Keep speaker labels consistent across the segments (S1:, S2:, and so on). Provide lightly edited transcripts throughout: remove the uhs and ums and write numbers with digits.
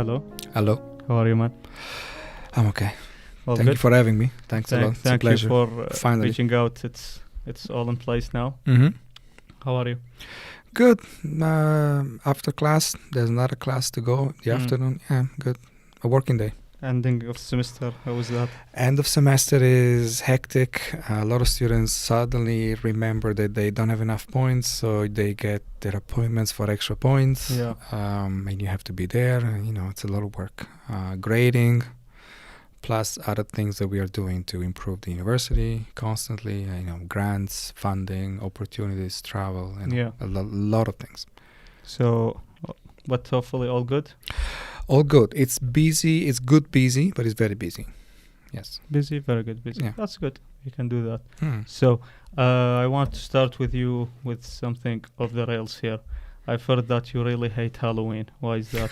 S1: Hello.
S2: Hello.
S1: How are you, man?
S2: I'm okay.
S1: All
S2: Thank
S1: good?
S2: you for having me. Thanks a lot. It's a
S1: Thank you
S2: pleasure.
S1: for
S2: Finally.
S1: reaching out. It's all in place now.
S2: Mm-hmm.
S1: How are you?
S2: Good. After class, there's another class to go. The afternoon, yeah, good. A working day.
S1: Ending of semester. How was that?
S2: End of semester is hectic. A lot of students suddenly remember that they don't have enough points, so they get their appointments for extra points.
S1: Yeah.
S2: And you have to be there. It's a lot of work. Grading, plus other things that we are doing to improve the university constantly. Grants, funding, opportunities, travel, and a lot of things.
S1: So, but hopefully all good?
S2: All good. It's busy. It's good busy, but it's very busy. Yes.
S1: Busy, very good busy.
S2: Yeah.
S1: That's good. You can do that. So, I want to start with you with something off the rails here. I've heard that you really hate Halloween. Why is that?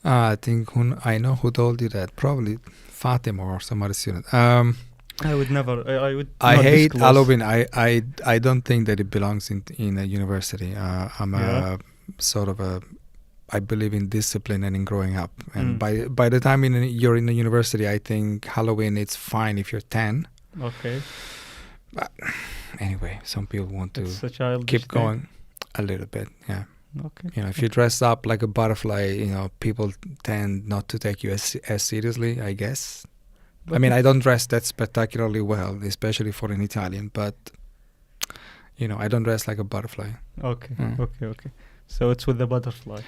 S2: I think I know who told you that. Probably Fatima or some other student.
S1: I would never. I would.
S2: I
S1: not
S2: hate
S1: disclose.
S2: Halloween. I don't think that it belongs in a university. I'm a sort of a. I believe in discipline and in growing up. And by the time you're in a university, I think Halloween it's fine if you're 10.
S1: Okay.
S2: But anyway, some people want
S1: It's
S2: to
S1: a childish
S2: keep
S1: thing.
S2: going a little bit. Yeah.
S1: Okay.
S2: If you dress up like a butterfly, people tend not to take you as seriously, I guess.
S1: But
S2: I mean, I don't dress that spectacularly well, especially for an Italian, but, I don't dress like a butterfly.
S1: Okay. Okay. So it's with the butterfly.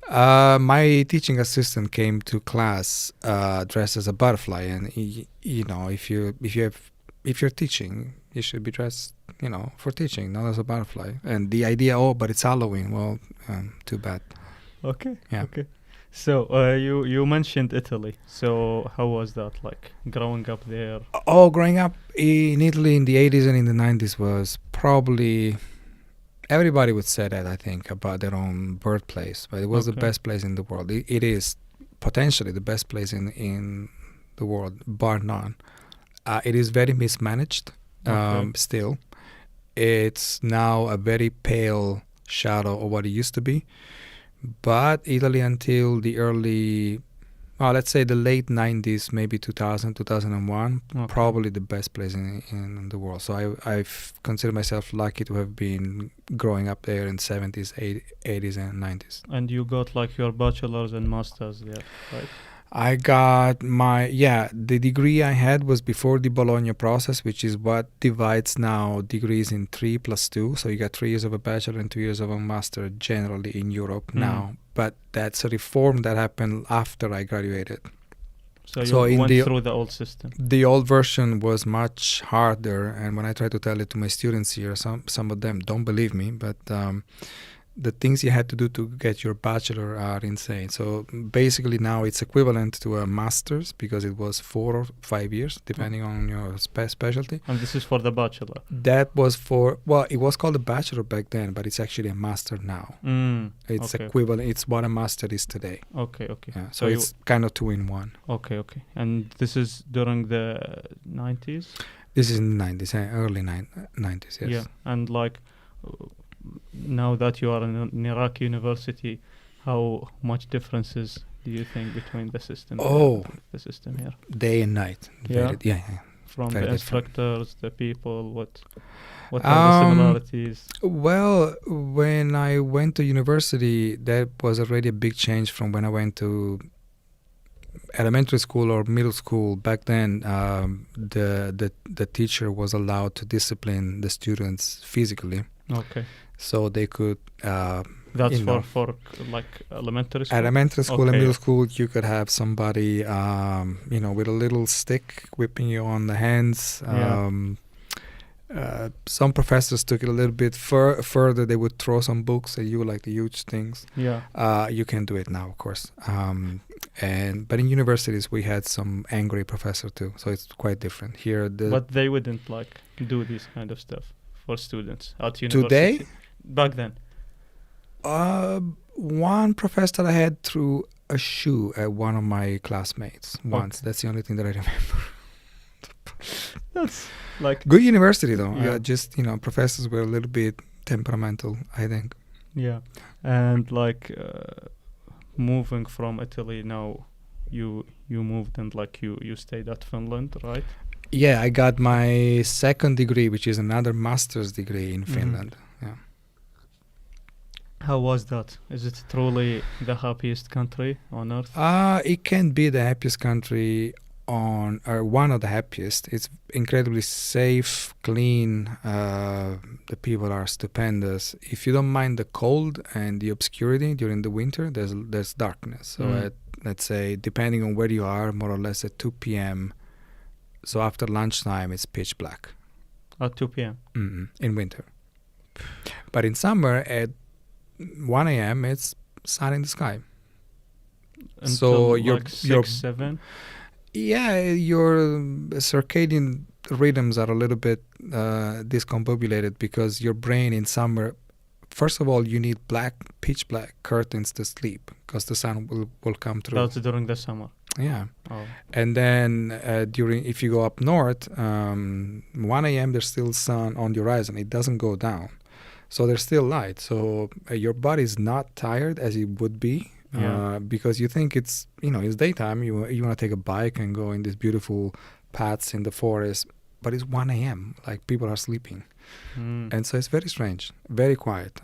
S2: My teaching assistant came to class dressed as a butterfly, and if you're teaching, you should be dressed, for teaching, not as a butterfly. And the idea, but it's Halloween. Well, too bad.
S1: Okay.
S2: Yeah.
S1: Okay. So you mentioned Italy. So how was that like growing up there?
S2: Growing up in Italy in the 80s and in the 90s was probably. Everybody would say that, I think, about their own birthplace, but it was the best place in the world. It is potentially the best place in the world, bar none. It is very mismanaged still. It's now a very pale shadow of what it used to be. But Italy until the early, let's say the late 90s, maybe 2000, 2001, probably the best place in the world. So I've considered myself lucky to have been growing up there in 70s, 80s and 90s.
S1: And you got like your bachelor's and master's there, right?
S2: I got the degree I had was before the Bologna process, which is what divides now degrees in 3+2. So you got 3 years of a bachelor and 2 years of a master generally in Europe now. But that's a reform that happened after I graduated.
S1: So you went through the old system.
S2: The old version was much harder, and when I try to tell it to my students here, some of them don't believe me, but the things you had to do to get your bachelor are insane. So basically now it's equivalent to a master's because it was 4 or 5 years, depending on your specialty.
S1: And this is for the bachelor?
S2: That was it was called a bachelor back then, but it's actually a master now. It's equivalent. It's what a master is today.
S1: Okay.
S2: Yeah, so it's kind of 2 in 1.
S1: Okay. And this is during the 90s?
S2: This is in the 90s, early 90s, yes.
S1: Yeah, and like... now that you are in an Iraqi university, how much differences do you think between the system and the system here?
S2: Day and night.
S1: Yeah. From
S2: Very
S1: the
S2: different.
S1: instructors, the people, what are the similarities?
S2: Well, when I went to university, that was already a big change from when I went to elementary school or middle school. Back then, the teacher was allowed to discipline the students physically.
S1: Okay.
S2: So they could.
S1: That's for like elementary school.
S2: Elementary school and middle school, you could have somebody, with a little stick whipping you on the hands. Some professors took it a little bit further. They would throw some books at you, like the huge things.
S1: Yeah.
S2: You can do it now, of course. But in universities, we had some angry professor too, so it's quite different here.
S1: But they wouldn't like do this kind of stuff for students at university.
S2: Today?
S1: Back then.
S2: One professor I had threw a shoe at one of my classmates once. That's the only thing that I remember.
S1: That's like
S2: good university though.
S1: Yeah.
S2: Just professors were a little bit temperamental, I think.
S1: Yeah, and like moving from Italy now, you moved and like you stayed at Finland, right?
S2: Yeah, I got my second degree, which is another master's degree in Finland. Yeah.
S1: How was that? Is it truly the happiest country on earth?
S2: It can be the happiest country or one of the happiest. It's incredibly safe, clean. The people are stupendous. If you don't mind the cold and the obscurity during the winter, there's darkness. So let's say, depending on where you are, more or less at 2 p.m. So after lunchtime, it's pitch black.
S1: At 2 p.m.
S2: In winter. But in summer, at 1 a.m., it's sun in the sky.
S1: Until
S2: So
S1: like 6-7.
S2: Yeah, your circadian rhythms are a little bit discombobulated because your brain in summer, first of all, you need pitch black curtains to sleep because the sun will come through.
S1: That's during the summer.
S2: Yeah.
S1: Oh.
S2: And then if you go up north, 1 a.m. there's still sun on the horizon. It doesn't go down. So there's still light. So your body is not tired as it would be. Because you think it's daytime, you want to take a bike and go in these beautiful paths in the forest, but it's 1 a.m. like people are sleeping. And so it's very strange, very quiet,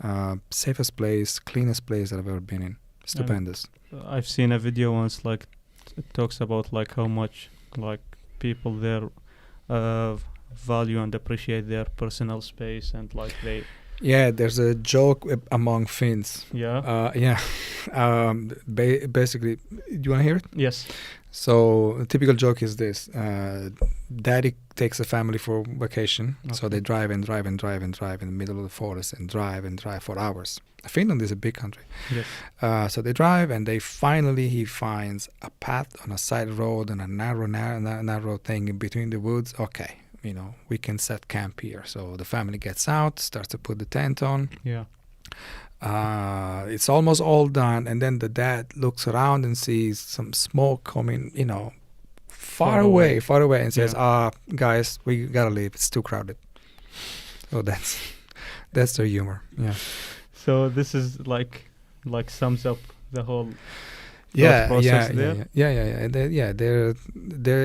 S2: safest place, cleanest place that I've ever been in. Stupendous.
S1: I've seen a video once, like it talks about like how much like people there value and appreciate their personal space, and like they
S2: there's a joke among Finns. Basically, do you want to hear it?
S1: Yes.
S2: So a typical joke is this: Daddy takes a family for vacation, so they drive and drive and drive and drive in the middle of the forest and drive for hours. Finland is a big country.
S1: Yes.
S2: So they drive, and he finds a path on a side road and a narrow thing in between the woods. Okay. We can set camp here. So the family gets out, starts to put the tent on.
S1: Yeah.
S2: It's almost all done. And then the dad looks around and sees some smoke coming, far away, and says, guys, we gotta leave. It's too crowded. So that's their humor. Yeah.
S1: So this is like sums up the whole
S2: process
S1: there.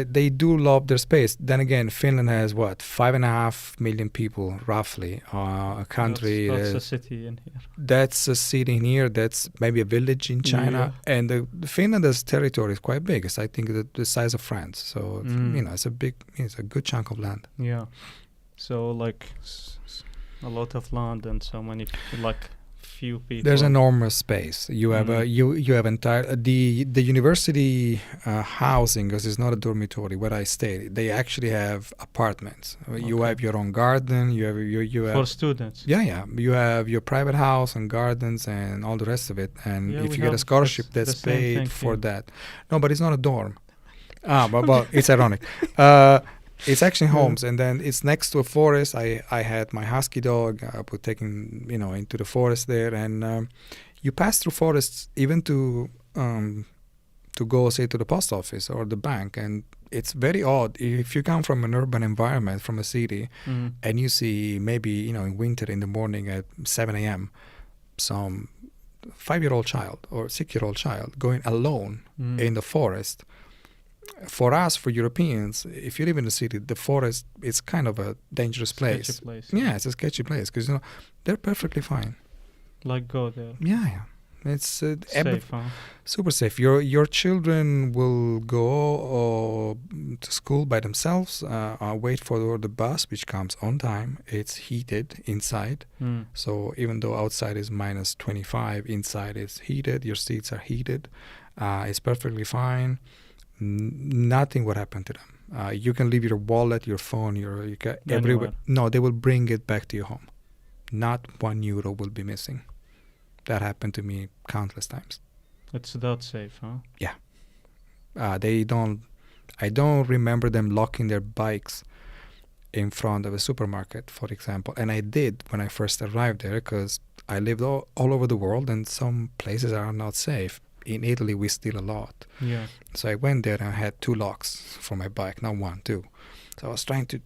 S2: They do love their space. Then again, Finland has 5.5 million people roughly. A country.
S1: That's a city in here.
S2: That's a city in here. That's maybe a village in China.
S1: Yeah.
S2: And Finland's territory is quite big. It's I think the size of France. So it's a good chunk of land.
S1: Yeah. So like a lot of land and so many few people.
S2: There's enormous space. You have you have entire the university housing, because it's not a dormitory where I stayed. They actually have apartments. You have your own garden. You have
S1: for students.
S2: Yeah. You have your private house and gardens and all the rest of it. And if you get a scholarship, that's paid for that. No, but it's not a dorm. But it's ironic. It's actually homes, and then it's next to a forest. I had my husky dog. I was taking into the forest there, and you pass through forests even to go say to the post office or the bank, and it's very odd if you come from an urban environment, from a city, and you see maybe in winter in the morning at 7 a.m. some 5-year-old child or 6-year-old child going alone in the forest. For us, for Europeans, if you live in the city, the forest is kind of a dangerous place. Yeah, it's a sketchy place because they're perfectly fine.
S1: Like go there.
S2: Yeah. It's
S1: safe, huh?
S2: Super safe. Your children will go to school by themselves. Wait for the bus, which comes on time. It's heated inside, so even though outside is minus 25, inside it's heated. Your seats are heated. It's perfectly fine. Nothing would happen to them. You can leave your wallet, your phone, everywhere. No, they will bring it back to your home. Not €1 will be missing. That happened to me countless times.
S1: It's that safe, huh?
S2: Yeah. I don't remember them locking their bikes in front of a supermarket, for example. And I did when I first arrived there, because I lived all over the world, and some places are not safe. In Italy, we steal a lot.
S1: Yeah.
S2: So I went there and I had 2 locks for my bike, not 1, 2. So I was trying to,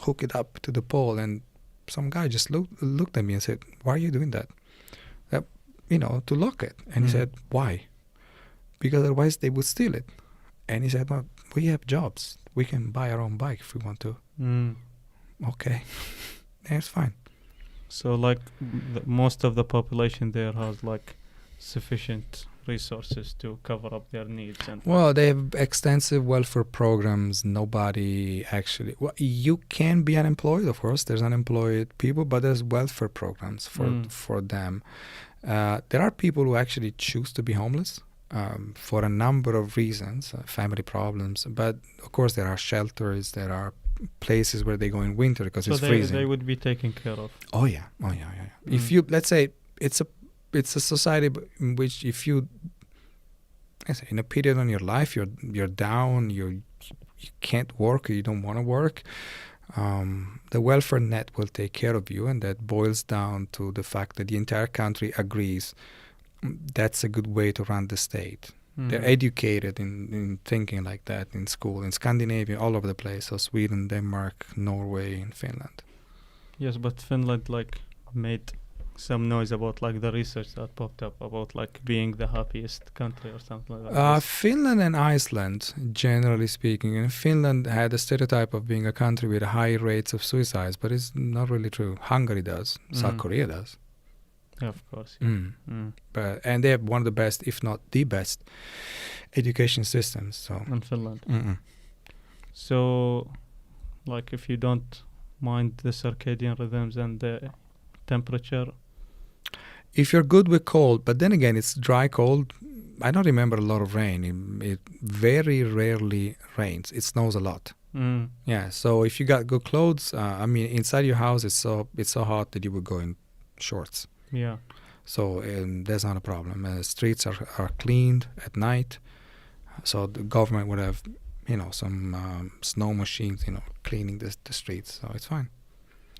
S2: hook it up to the pole, and some guy just looked at me and said, "Why are you doing that?" To lock it. And he said, "Why?" because otherwise they would steal it. And he said, well, we have jobs. We can buy our own bike if we want to. Okay. That's fine.
S1: So like most of the population there has like sufficient resources to cover up their needs. And
S2: well, they have extensive welfare programs. Nobody actually... Well, you can be unemployed, of course. There's unemployed people, but there's welfare programs for them. There are people who actually choose to be homeless for a number of reasons, family problems. But, of course, there are shelters. There are places where they go in winter because it's freezing.
S1: So they would be taken care of.
S2: Oh, yeah. If you... Let's say it's a society in which if you, in a period in your life, you're down, you can't work, or you don't want to work, the welfare net will take care of you, and that boils down to the fact that the entire country agrees that's a good way to run the state. They're educated in thinking like that in school, in Scandinavia, all over the place, so Sweden, Denmark, Norway, and Finland.
S1: Yes, but Finland made some noise about the research that popped up about being the happiest country or something like that.
S2: Finland and Iceland, generally speaking, and Finland had a stereotype of being a country with high rates of suicides, but it's not really true. Hungary does. South Korea does.
S1: Yeah, of course. Yeah.
S2: And they have one of the best, if not the best, education systems. So
S1: in Finland. So, if you don't mind the circadian rhythms and the temperature.
S2: If you're good with cold, but then again, it's dry cold. I don't remember a lot of rain. It very rarely rains. It snows a lot. Yeah. So if you got good clothes, inside your house, it's so hot that you would go in shorts.
S1: Yeah.
S2: So that's not a problem. Streets are cleaned at night. So the government would have, some snow machines, cleaning the streets. So it's fine.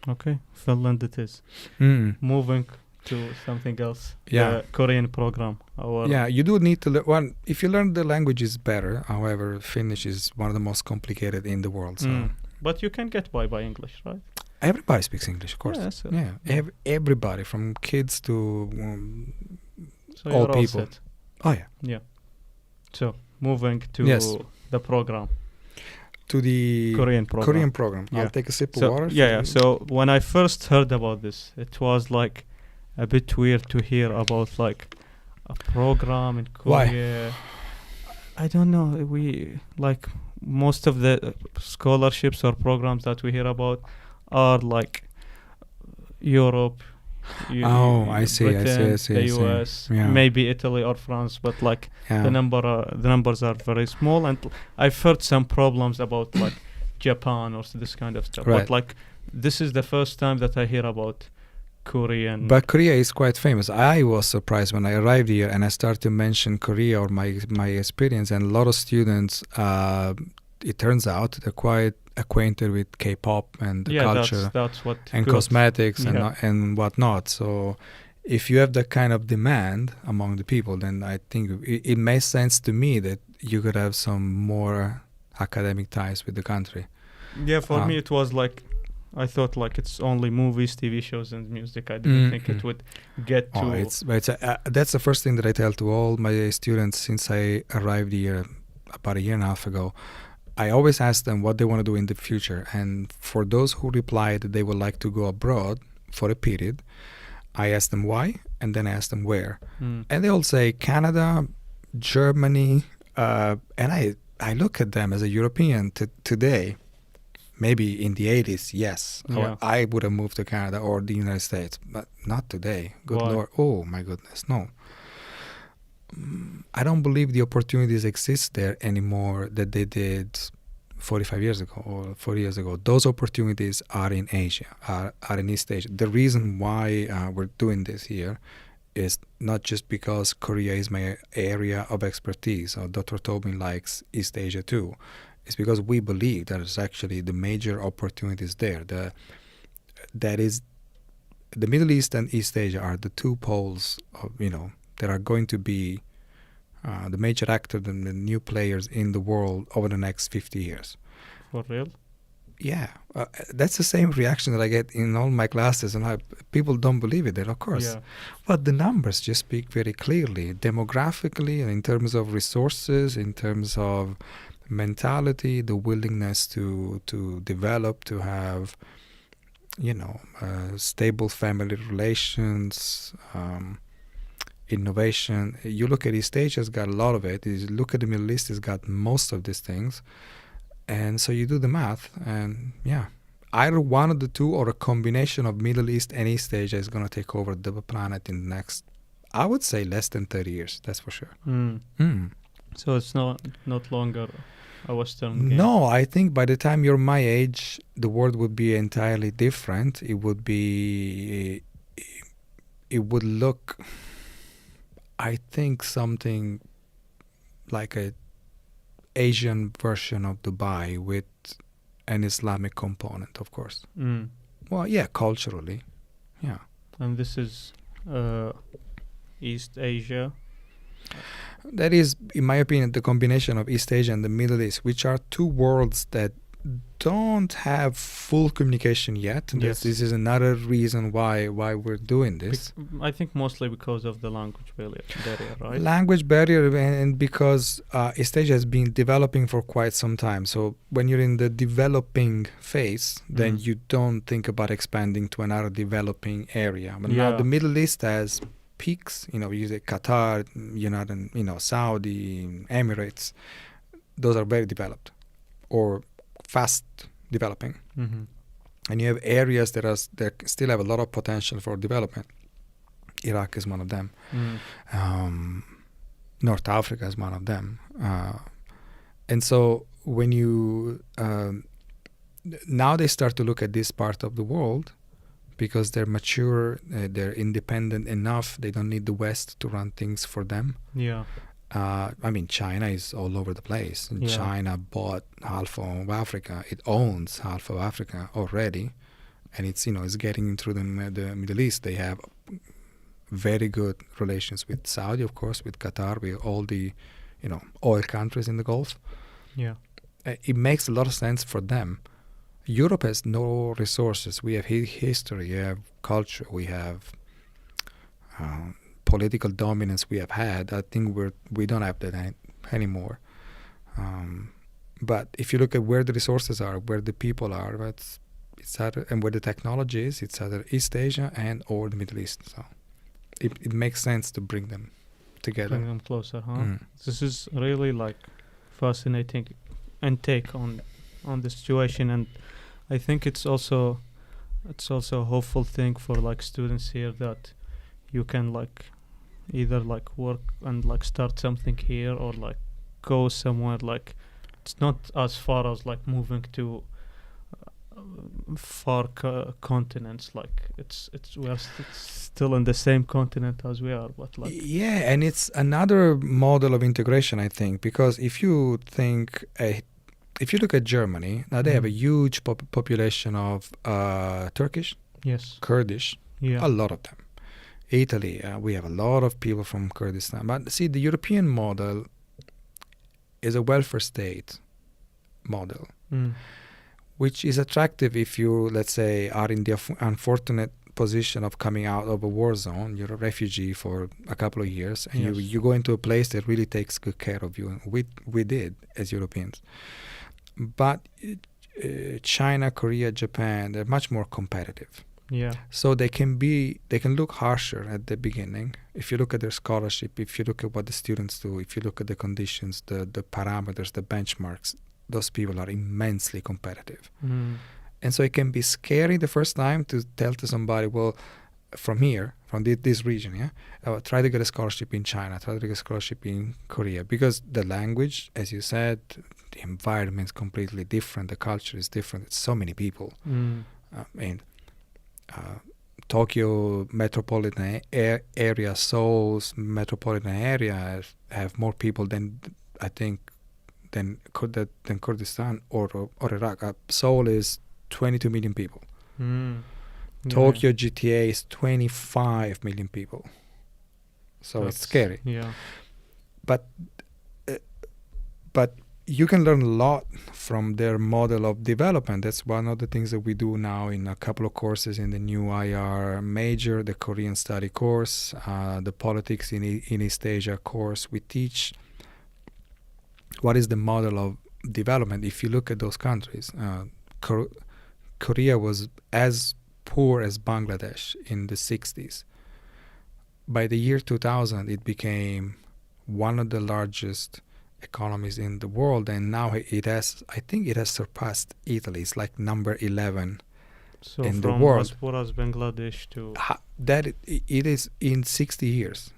S1: Okay, Finland it is. Moving to something else.
S2: Yeah.
S1: The Korean program.
S2: You do need to learn. If you learn the language is better. However, Finnish is one of the most complicated in the world. So.
S1: But you can get by English, right?
S2: Everybody speaks English, of course. Yeah. Everybody, from kids to
S1: so
S2: old
S1: all
S2: people.
S1: Set.
S2: Oh, yeah.
S1: Yeah. So, moving to the program.
S2: To the
S1: Korean program.
S2: Yeah. I'll take a sip of water.
S1: Yeah. So when I first heard about this, it was a bit weird to hear about a program in Korea.
S2: Why?
S1: I don't know. We most of the scholarships or programs that we hear about are Europe.
S2: I see.
S1: Britain, the US, maybe Italy or France, but the numbers are very small. And I've heard some problems about Japan or this kind of stuff.
S2: Right.
S1: But this is the first time that I hear about Korean.
S2: But Korea is quite famous. I was surprised when I arrived here and I started to mention Korea or my experience, and a lot of students, it turns out, they're quite acquainted with K-pop and the culture
S1: that's what
S2: and cosmetics and whatnot. So if you have that kind of demand among the people, then I think it makes sense to me that you could have some more academic ties with the country.
S1: Yeah, for me it was I thought it's only movies, TV shows and music. I didn't think it would get to...
S2: that's the first thing that I tell to all my students since I arrived here about a year and a half ago. I always ask them what they want to do in the future. And for those who replied that they would like to go abroad for a period, I ask them why, and then I ask them where. And they all say Canada, Germany, and I look at them as a European today. Maybe in the 80s, yes.
S1: Yeah.
S2: I would have moved to Canada or the United States, but not today. Good Lord. Oh, my goodness, no. I don't believe the opportunities exist there anymore that they did 45 years ago or 40 years ago. Those opportunities are in Asia, are in East Asia. The reason why we're doing this here is not just because Korea is my area of expertise, or Dr. Tobin likes East Asia too. It's because we believe that it's actually the major opportunities there. That is, the Middle East and East Asia are the two poles of, that are going to be the major actors and the new players in the world over the next 50 years.
S1: For real?
S2: Yeah, that's the same reaction that I get in all my classes, and people don't believe it. Of course,
S1: Yeah.
S2: but the numbers just speak very clearly, demographically, and in terms of resources, in terms of mentality, the willingness to develop, to have, stable family relations, innovation. You look at East Asia's got a lot of it. You look at the Middle East, it's got most of these things. And so you do the math, and either one of the two or a combination of Middle East and East Asia is going to take over the planet in the next, I would say, less than 30 years. That's for sure.
S1: So it's not longer a Western game.
S2: No, I think by the time you're my age, the world would be entirely different. It would look, I think, something like a Asian version of Dubai with an Islamic component, of course. Well, yeah, culturally, yeah.
S1: And this is East Asia.
S2: That is, in my opinion, the combination of East Asia and the Middle East, which are two worlds that don't have full communication yet.
S1: Yes.
S2: This is another reason why we're doing this.
S1: I think mostly because of the language barrier, right?
S2: Language barrier, and because East Asia has been developing for quite some time. So when you're in the developing phase, then you don't think about expanding to another developing area. But now the Middle East has peaks. You say Qatar, Saudi, Emirates. Those are very developed, or fast developing. And you have areas that still have a lot of potential for development. Iraq is one of them. North Africa is one of them. And so when you now they start to look at this part of the world because they're mature, they're independent enough, they don't need the West to run things for them. China is all over the place. And China bought half of Africa. It owns half of Africa already, and it's getting through the Middle East. They have very good relations with Saudi, of course, with Qatar, with all the oil countries in the Gulf. It makes a lot of sense for them. Europe has no resources. We have history, we have culture, we have political dominance we have had. I think we don't have that anymore. But if you look at where the resources are, where the people are, it's either, and where the technology is, it's either East Asia and or the Middle East. So it makes sense to bring them together.
S1: Bring them closer, huh? This is really fascinating intake on the situation, and I think it's also a hopeful thing for students here that you can either work and start something here or go somewhere it's not as far as moving to far continents. We're still in the same continent as we are, but
S2: and it's another model of integration, I think, because if you look at Germany, now they have a huge population of Turkish, Kurdish, a lot of them. Italy, we have a lot of people from Kurdistan. But see, the European model is a welfare state model, which is attractive if you, let's say, are in the unfortunate position of coming out of a war zone. You're a refugee for a couple of years, and you go into a place that really takes good care of you. And we did as Europeans. But China, Korea, Japan, they're much more competitive. So they can look harsher at the beginning. If you look at their scholarship, if you look at what the students do, if you look at the conditions, the parameters, the benchmarks, those people are immensely competitive. And so it can be scary the first time to tell to somebody, well, from this region, try to get a scholarship in China, try to get a scholarship in Korea, because the language, as you said, the environment is completely different, the culture is different. It's so many people. Tokyo metropolitan area, Seoul's metropolitan area have more people than I think than Kurdistan or Iraq. Seoul is 22 million people. Tokyo GTA is 25 million people. So it's scary.
S1: Yeah.
S2: But you can learn a lot from their model of development. That's one of the things that we do now in a couple of courses in the new IR major, the Korean study course, the politics in East Asia course. We teach what is the model of development. If you look at those countries, Korea was as poor as Bangladesh in the 60s. By the year 2000, it became one of the largest economies in the world, and now I think it has surpassed Italy. It's like number 11
S1: So
S2: in the
S1: from
S2: world.
S1: as poor as Bangladesh to
S2: It is in 60 years,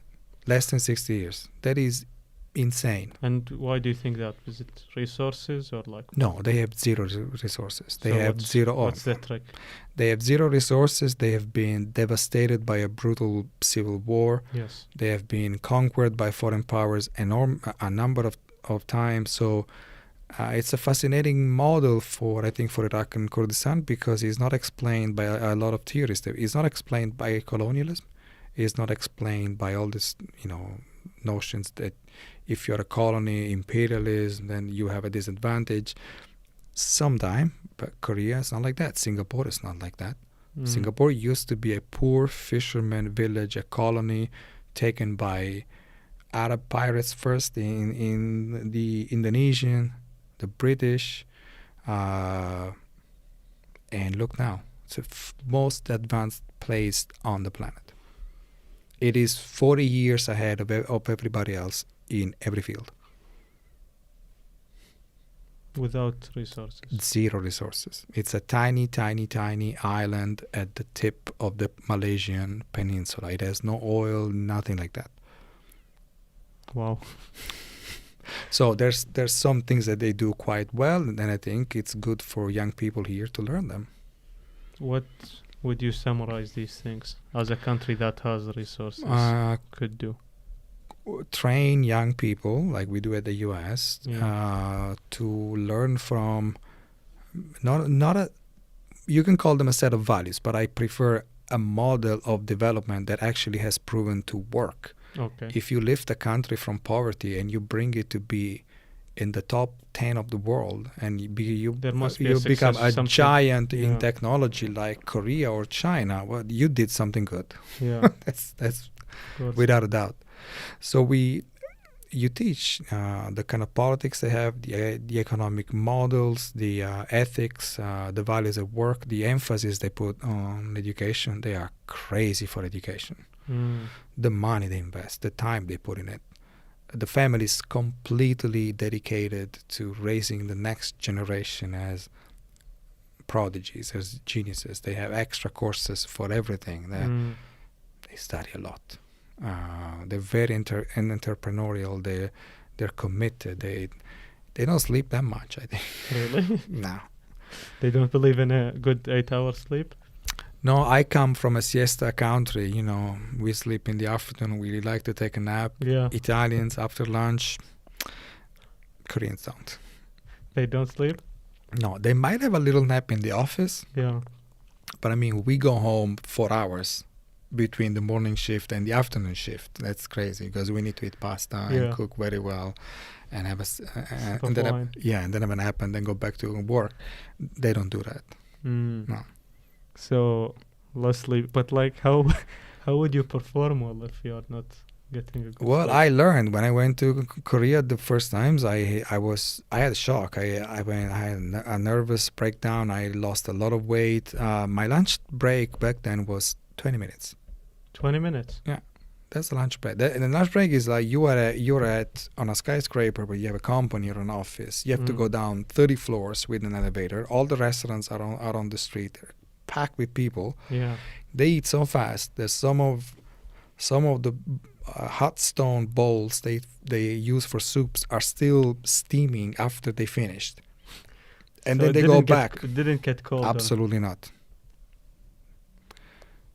S2: less than 60 years. That is insane.
S1: and why do you think that? Is it resources or like
S2: No, they have zero resources. They
S1: So
S2: have zero.
S1: what's the trick?
S2: They have zero resources. They have been devastated by a brutal civil war.
S1: Yes.
S2: They have been conquered by foreign powers a number of times. So it's a fascinating model for, I think, for Iraq and Kurdistan, because it's not explained by a lot of theorists. It's not explained by colonialism. It's not explained by all this, notions that if you're a colony, imperialism, then you have a disadvantage. Sometime, but Korea is not like that. Singapore is not like that. Singapore used to be a poor fisherman village, a colony taken by Arab pirates first, in the Indonesian, the British, and look now. It's the most advanced place on the planet. It is 40 years ahead of everybody else in every field.
S1: Without resources.
S2: Zero resources. It's a tiny, tiny, tiny island at the tip of the Malaysian peninsula. It has no oil, nothing like that.
S1: Wow.
S2: So there's some things that they do quite well, and I think it's good for young people here to learn them.
S1: What would you summarize these things as a country that has resources could do?
S2: Train young people, like we do at the US, to learn from you can call them a set of values, but I prefer a model of development that actually has proven to work.
S1: Okay.
S2: If you lift a country from poverty and you bring it to be in the top 10 of the world, and you become a giant in technology like Korea or China, well, you did something good.
S1: Yeah.
S2: That's without a doubt. So you teach the kind of politics they have, the economic models, the ethics, the values of work, the emphasis they put on education. They are crazy for education. The money they invest, the time they put in it. The family is completely dedicated to raising the next generation as prodigies, as geniuses. They have extra courses for everything. They study a lot. They're very entrepreneurial. They're committed. They don't sleep that much, I think.
S1: Really?
S2: No.
S1: They don't believe in a good 8-hour sleep?
S2: No, I come from a siesta country. We sleep in the afternoon. We like to take a nap.
S1: Yeah.
S2: Italians after lunch. Koreans don't.
S1: They don't sleep?
S2: No, they might have a little nap in the office.
S1: Yeah.
S2: But we go home 4 hours between the morning shift and the afternoon shift. That's crazy because we need to eat pasta and cook very well and have and then have a nap and then go back to work. They don't do that. No.
S1: So less sleep, but like how would you perform well if you're not getting a good sleep?
S2: I learned when I went to Korea the first times. I had a shock. I had a nervous breakdown. I lost a lot of weight. My lunch break back then was 20 minutes.
S1: 20 minutes?
S2: Yeah, that's the lunch break. And the lunch break is like you're on a skyscraper, but you have a company or an office. You have to go down 30 floors with an elevator. All the restaurants are on the street. They're packed with people.
S1: Yeah.
S2: They eat so fast that some of the hot stone bowls they use for soups are still steaming after they finished, and
S1: So
S2: then they go back.
S1: It didn't get cold.
S2: Absolutely not.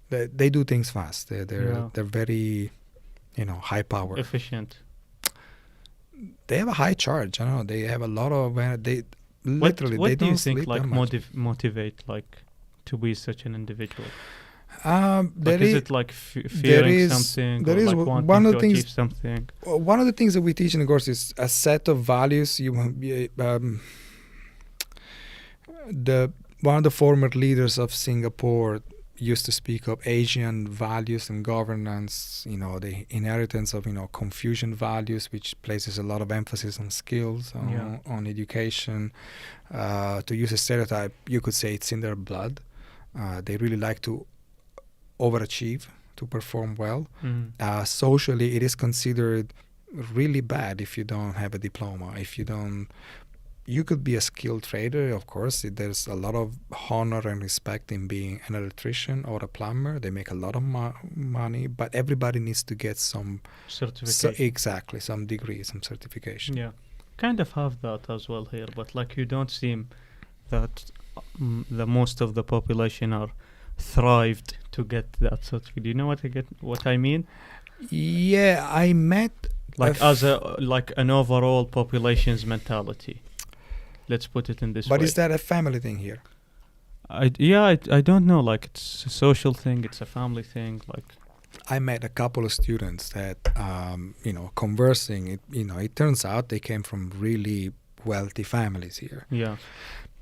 S2: They do things fast. They're very, high power.
S1: Efficient.
S2: They have a high charge. I don't know. They have a lot of
S1: What
S2: they
S1: do
S2: don't
S1: you think
S2: sleep that much.
S1: motivate to be such an individual? Like, is it like fearing something,
S2: there
S1: or
S2: is
S1: like wanting
S2: one of
S1: to
S2: the things.
S1: achieve something?
S2: One of the things that we teach in the course is a set of values. One of the former leaders of Singapore used to speak of Asian values and governance, the inheritance of, Confucian values, which places a lot of emphasis on skills, on education. To use a stereotype, you could say it's in their blood. They really like to overachieve, to perform well. Socially, it is considered really bad if you don't have a diploma. You could be a skilled trader, of course. There's a lot of honor and respect in being an electrician or a plumber. They make a lot of money, but everybody needs to get some
S1: certification.
S2: Some degree, some certification.
S1: Yeah, kind of have that as well here, but like you don't seem that the most of the population are thrived to get that certificate. Do you know what I mean?
S2: Yeah, I met
S1: as an overall population's mentality. Let's put it in this way.
S2: But is that a family thing here?
S1: I don't know. Like, it's a social thing. It's a family thing. Like,
S2: I met a couple of students that, conversing. It turns out they came from really wealthy families here.
S1: Yeah.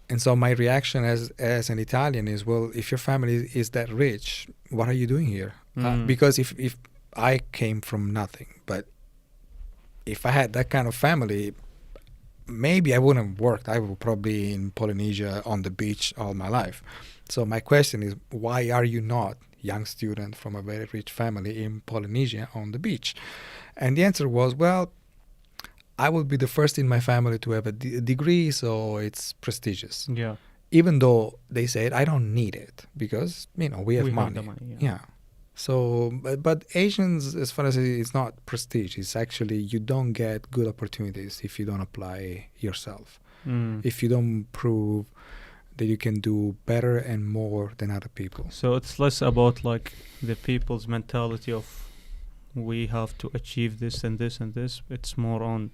S2: And so my reaction as an Italian is, well, if your family is that rich, what are you doing here? Because if I came from nothing, but if I had that kind of family, maybe I wouldn't have worked. I would probably be in Polynesia on the beach all my life. So my question is, why are you not, young student from a very rich family in Polynesia on the beach? And the answer was, well, I will be the first in my family to have a degree, so it's prestigious.
S1: Yeah.
S2: Even though they said, I don't need it because, we have money.
S1: Have the money.
S2: Yeah. So, but Asians, as far as it's not prestige, it's actually you don't get good opportunities if you don't apply yourself. If you don't prove that you can do better and more than other people.
S1: So it's less about like the people's mentality of we have to achieve this and this and this. It's more on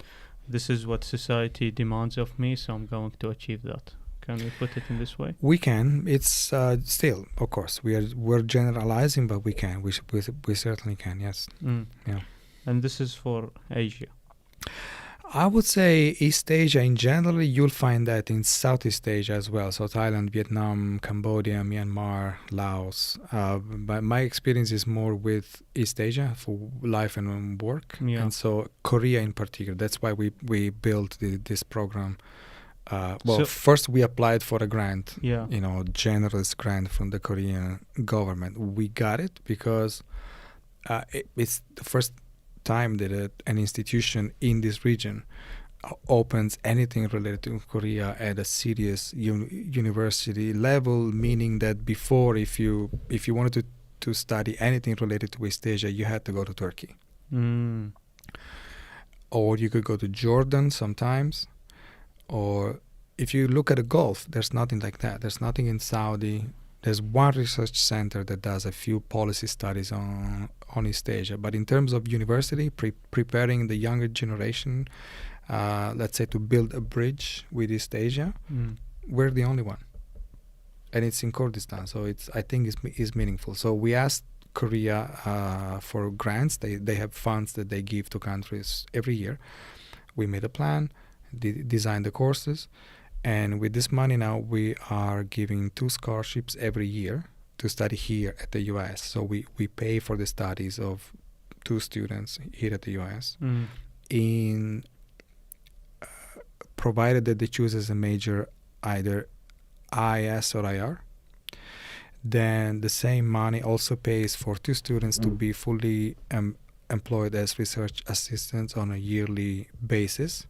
S1: this is what society demands of me, so I'm going to achieve that. Can we put it in this way?
S2: We can. It's still, of course, we're generalizing, but we can. We certainly can. Yes. Yeah.
S1: And this is for Asia.
S2: I would say East Asia in general. You'll find that in Southeast Asia as well. So Thailand, Vietnam, Cambodia, Myanmar, Laos. But my experience is more with East Asia for life and work.
S1: Yeah.
S2: And so Korea in particular. That's why we built this program. First we applied for a grant, generous grant from the Korean government. We got it because it's the first time that an institution in this region opens anything related to Korea at a serious university level, meaning that before, if you wanted to study anything related to East Asia, you had to go to Turkey. Or you could go to Jordan sometimes. Or if you look at the Gulf, there's nothing like that. There's nothing in Saudi. There's one research center that does a few policy studies on East Asia. But in terms of university, preparing the younger generation, let's say to build a bridge with East Asia, we're the only one. And it's in Kurdistan, so I think it's meaningful. So we asked Korea for grants. They have funds that they give to countries every year. We made a plan. Design the courses, and with this money now we are giving 2 scholarships every year to study here at the US. So we pay for the studies of 2 students here at the US in provided that they choose as a major either IS or IR. Then the same money also pays for 2 students to be fully employed as research assistants on a yearly basis.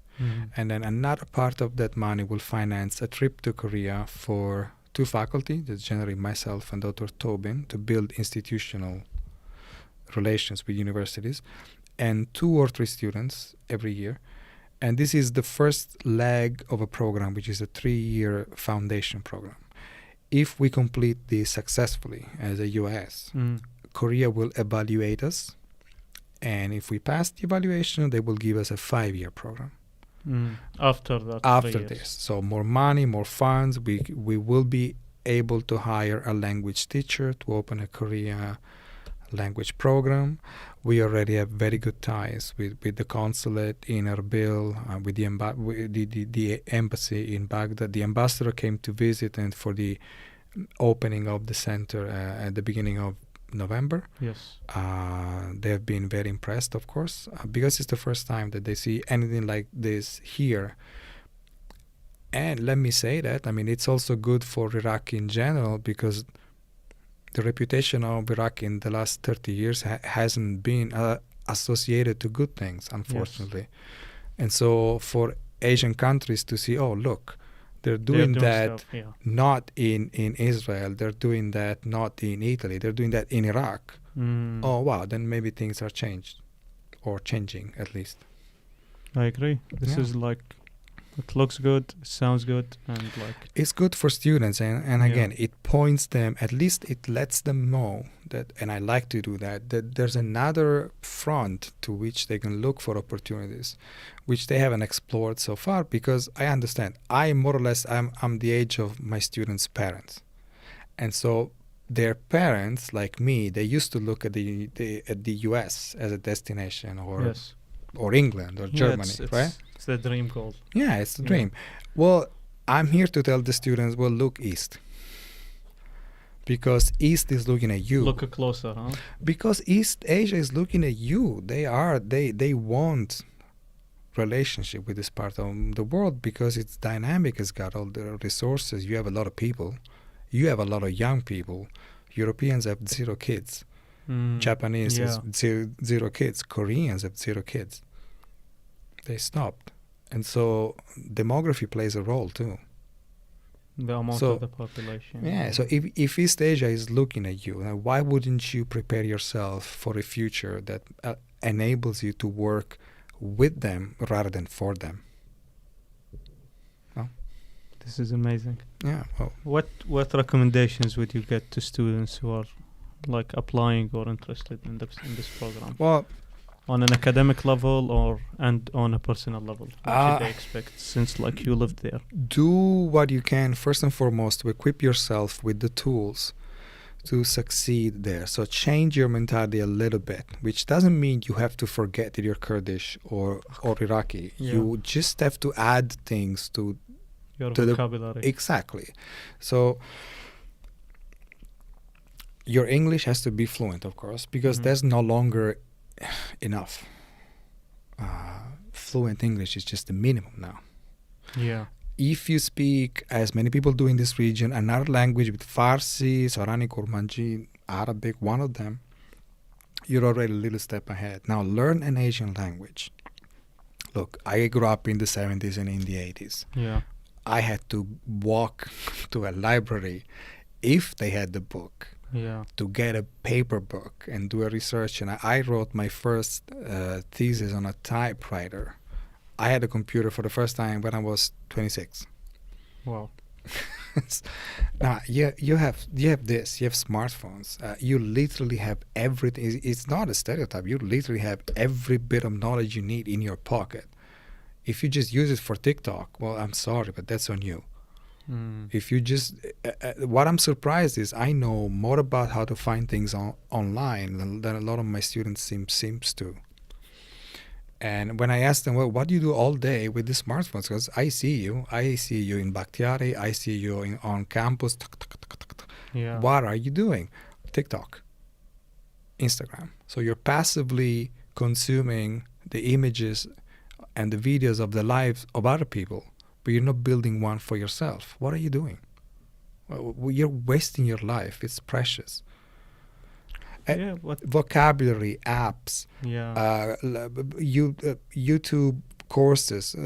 S2: And then another part of that money will finance a trip to Korea for 2 faculty, that's generally myself and Dr. Tobin, to build institutional relations with universities, and 2 or 3 students every year. And this is the first leg of a program, which is a 3-year foundation program. If we complete this successfully as a US, Korea will evaluate us, and if we pass the evaluation, they will give us a 5-year program.
S1: After that,
S2: after this, so more money, more funds. We will be able to hire a language teacher to open a Korea language program. We already have very good ties with the consulate in Erbil, with the embassy in Baghdad. The ambassador came to visit and for the opening of the center at the beginning of November.
S1: Yes.
S2: They have been very impressed, of course, because it's the first time that they see anything like this here. And let me say that, I mean, it's also good for Iraq in general, because the reputation of Iraq in the last 30 years hasn't been associated to good things, unfortunately. Yes. And so for Asian countries to see, oh, look, they're doing that stuff, yeah. Not in Israel, they're doing that not in Italy, they're doing that in Iraq. Oh, wow, then maybe things are changed, or changing at least.
S1: I agree. This is like, it looks good, it sounds good, and like...
S2: It's good for students, and again, it points them, at least it lets them know that, and I like to do that there's another front to which they can look for opportunities, which they haven't explored so far, because I understand, I'm the age of my students' parents. And so their parents, like me, they used to look at the US as a destination, or England, or Germany, right?
S1: It's the dream goal.
S2: Yeah, it's the dream. Well, I'm here to tell the students, well, look east. Because East is looking at you.
S1: Look closer, huh?
S2: Because East Asia is looking at you. They want relationship with this part of the world because it's dynamic, it's got all the resources. You have a lot of people. You have a lot of young people. Europeans have 0 kids. Japanese has zero kids. Koreans have 0 kids. They stopped. And so demography plays a role too.
S1: The amount of the population.
S2: Yeah, so if East Asia is looking at you, why wouldn't you prepare yourself for a future that enables you to work with them rather than for them? No?
S1: This is amazing.
S2: Yeah. Well,
S1: what recommendations would you get to students who are like applying or interested in this program?
S2: Well,
S1: on an academic level and on a personal level, what should they expect, since like you lived there?
S2: Do what you can, first and foremost, to equip yourself with the tools to succeed there. So change your mentality a little bit, which doesn't mean you have to forget that you're Kurdish or Iraqi. Yeah. You just have to add things to
S1: your vocabulary.
S2: Exactly. So your English has to be fluent, of course, because there's no longer enough. Fluent English is just the minimum now.
S1: Yeah.
S2: If you speak, as many people do in this region, another language with Farsi, Sorani, Kurmanji, Arabic, one of them, you're already a little step ahead. Now learn an Asian language. Look, I grew up in the 70s and in the 80s.
S1: Yeah.
S2: I had to walk to a library if they had the book.
S1: Yeah.
S2: To get a paper book and do a research. And I wrote my first thesis on a typewriter. I had a computer for the first time when I was 26.
S1: Wow.
S2: Now, you have this. You have smartphones. You literally have everything. It's not a stereotype. You literally have every bit of knowledge you need in your pocket. If you just use it for TikTok, well, I'm sorry, but that's on you. If you just, what I'm surprised is I know more about how to find things online than a lot of my students seems to. And when I ask them, well, what do you do all day with the smartphones? Because I see you in Bakhtiari, I see you on campus.
S1: Yeah.
S2: What are you doing? TikTok, Instagram. So you're passively consuming the images and the videos of the lives of other people, but you're not building one for yourself. What are you doing? Well, you're wasting your life. It's precious.
S1: Yeah,
S2: vocabulary, apps, YouTube courses.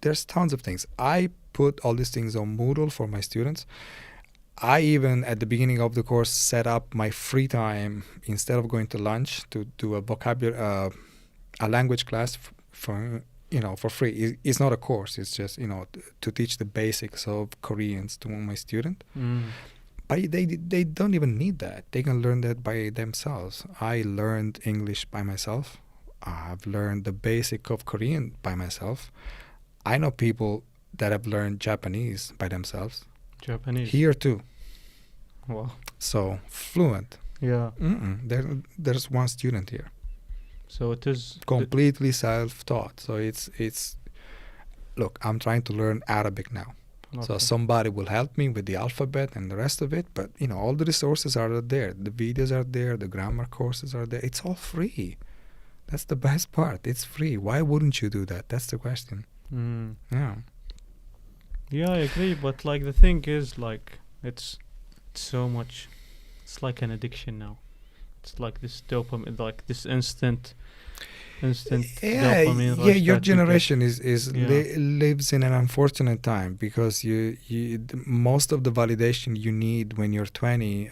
S2: There's tons of things. I put all these things on Moodle for my students. I even, at the beginning of the course, set up my free time, instead of going to lunch, to do a vocabulary, a language class for free. It's not a course. It's just, to teach the basics of Koreans to my student. But they don't even need that. They can learn that by themselves. I learned English by myself. I've learned the basic of Korean by myself. I know people that have learned Japanese by themselves.
S1: Japanese.
S2: Here too.
S1: Wow.
S2: So fluent.
S1: Yeah.
S2: There's one student here.
S1: So it is
S2: Completely self-taught. So it's look, I'm trying to learn Arabic now.
S1: okay.
S2: So somebody will help me with the alphabet and the rest of it, but all the resources are there. The videos are there, the grammar courses are there. It's all free. That's the best part. It's free. Why wouldn't you do that? That's the question. Yeah.
S1: Yeah, I agree, but like the thing is, like it's so much. It's like an addiction now. It's like this dopamine, like this instant dopamine rush.
S2: Yeah, your
S1: that you get.
S2: generation lives in an unfortunate time because most of the validation you need when you're 20,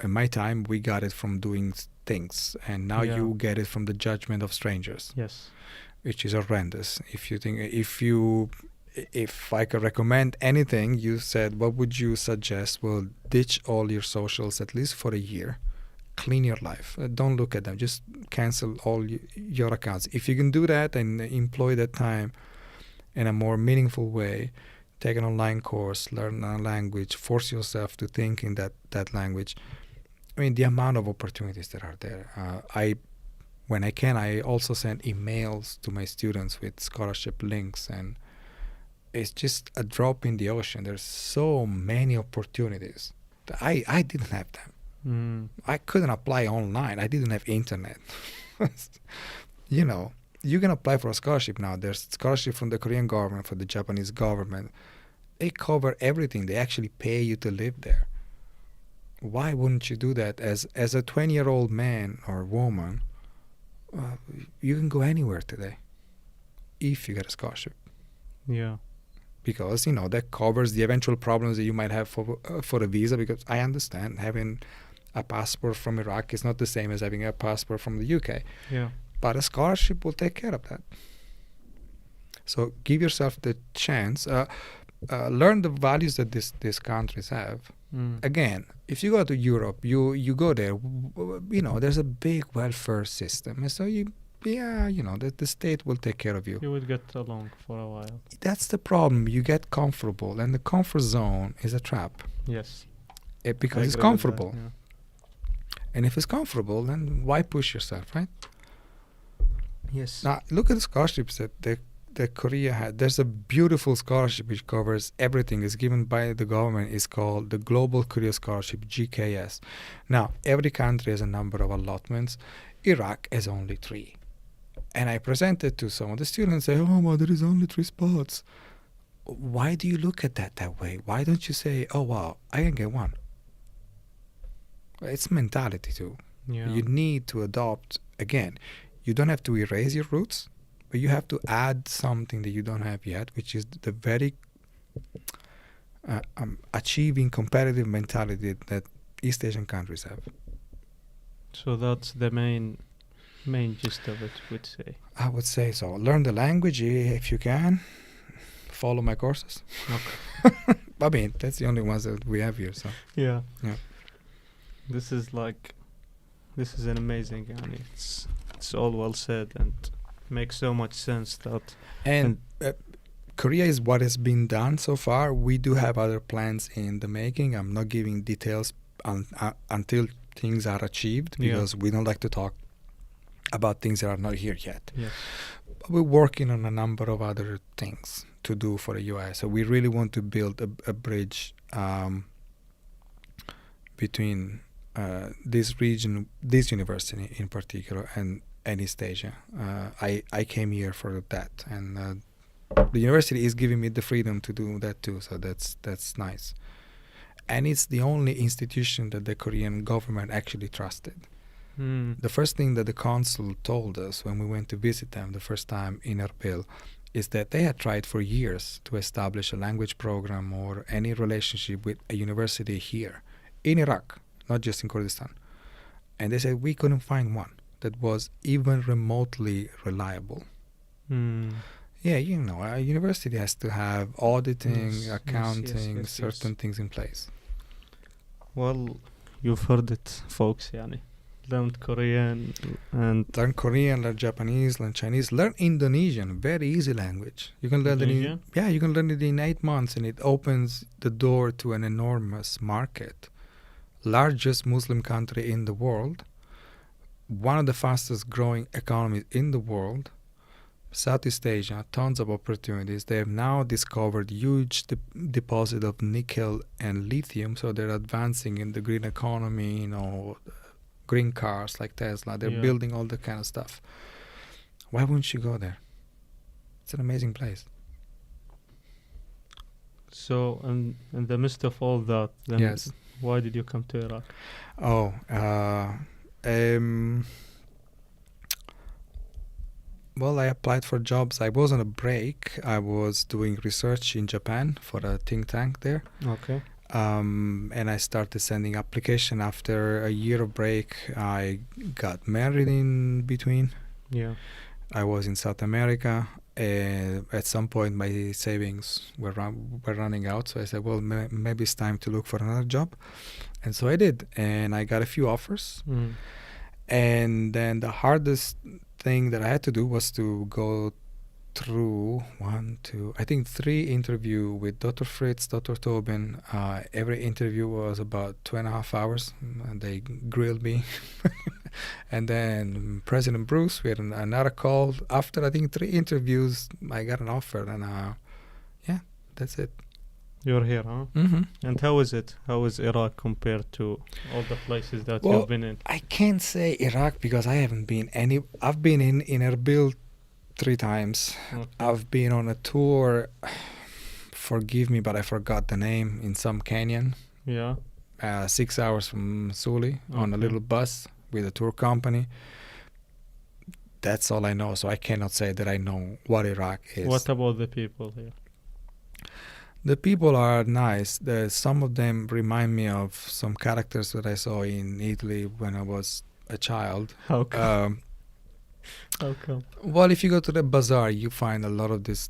S2: in my time we got it from doing things, and now you get it from the judgment of strangers.
S1: Yes.
S2: Which is horrendous. If I could recommend anything, you said, what would you suggest? Well, ditch all your socials at least for a year. Clean your life. Don't look at them. Just cancel all your accounts. If you can do that and employ that time in a more meaningful way, take an online course, learn a language, force yourself to think in that language. I mean, the amount of opportunities that are there. When I can, I also send emails to my students with scholarship links, and it's just a drop in the ocean. There's so many opportunities. I didn't have them. I couldn't apply online. I didn't have internet. You can apply for a scholarship now. There's scholarship from the Korean government, for the Japanese government. They cover everything. They actually pay you to live there. Why wouldn't you do that? As a 20-year-old man or woman, you can go anywhere today if you get a scholarship.
S1: Yeah.
S2: Because that covers the eventual problems that you might have for a visa. Because I understand having a passport from Iraq is not the same as having a passport from the UK.
S1: Yeah.
S2: But a scholarship will take care of that. So give yourself the chance. Learn the values that these countries have. Again, if you go to Europe, you go there. There's a big welfare system, and so the state will take care of you.
S1: You would get along for a while.
S2: That's the problem. You get comfortable, and the comfort zone is a trap.
S1: Yes.
S2: Because it's comfortable. And if it's comfortable, then why push yourself, right?
S1: Yes.
S2: Now, look at the scholarships that Korea had. There's a beautiful scholarship which covers everything. It's given by the government. It's called the Global Korea Scholarship, GKS. Now, every country has a number of allotments. Iraq has only 3. And I presented to some of the students, say, well, there is only 3 spots. Why do you look at that way? Why don't you say, oh, wow, I can get 1? It's mentality too.
S1: Yeah.
S2: You need to adopt, again, you don't have to erase your roots, but you have to add something that you don't have yet, which is the very achieving competitive mentality that East Asian countries have.
S1: So that's the main gist of it, would say.
S2: I would say so. Learn the language if you can. Follow my courses.
S1: Okay.
S2: I mean, that's the only ones that we have here. So
S1: Yeah.
S2: Yeah.
S1: This is an amazing, yani. It's all well said and makes so much sense that.
S2: And Korea is what has been done so far. We do have other plans in the making. I'm not giving details until things are achieved, because we don't like to talk about things that are not here yet.
S1: Yes.
S2: But we're working on a number of other things to do for the US. So we really want to build a bridge between this region, this university in particular, and East Asia. I came here for that, and the university is giving me the freedom to do that too. So that's nice. And it's the only institution that the Korean government actually trusted. The first thing that the consul told us when we went to visit them the first time in Erbil is that they had tried for years to establish a language program or any relationship with a university here in Iraq, not just in Kurdistan. And they said we couldn't find one that was even remotely reliable. Yeah, a university has to have auditing, accounting, certain things in place.
S1: Well, you've heard it, folks, yani. learn Korean and
S2: Learn Korean, learn Japanese, learn Chinese, learn Indonesian. Very easy language. You can learn
S1: Indonesian?
S2: you can learn it in 8 months, and it opens the door to an enormous market. Largest Muslim country in the world, one of the fastest growing economies in the world. Southeast Asia, tons of opportunities. They have now discovered huge deposit of nickel and lithium, so they're advancing in the green economy, green cars like Tesla. They're building all that kind of stuff. Why wouldn't you go there? It's an amazing place.
S1: So, in the midst of all that, then
S2: Yes.
S1: why did you come to Iraq?
S2: Well, I applied for jobs. I was on a break. I was doing research in Japan for a think tank there.
S1: Okay.
S2: And I started sending application. After a year of break, I got married in between.
S1: Yeah.
S2: I was in South America. At some point, my savings were running out. So I said, well, maybe it's time to look for another job. And so I did. And I got a few offers.
S1: Mm.
S2: And then the hardest thing that I had to do was to go through 3 interview with Dr. Fritz, Dr. Tobin. Every interview was about 2.5 hours, and they grilled me. And then President Bruce, we had another call. After, I think, 3 interviews, I got an offer, and that's it.
S1: You're here, huh?
S2: Mm-hmm.
S1: And how is it? How is Iraq compared to all the places that you've been in?
S2: I can't say Iraq because I haven't been I've been in Erbil 3 times.
S1: Okay.
S2: I've been on a tour, forgive me, but I forgot the name, in some canyon.
S1: Yeah.
S2: 6 hours from Suli on a
S1: Okay.
S2: little bus with a tour company. That's all I know, so I cannot say that I know what Iraq is.
S1: What about the people here?
S2: The people are nice. Some of them remind me of some characters that I saw in Italy when I was a child.
S1: How come? How come?
S2: Well, if you go to the bazaar, you find a lot of these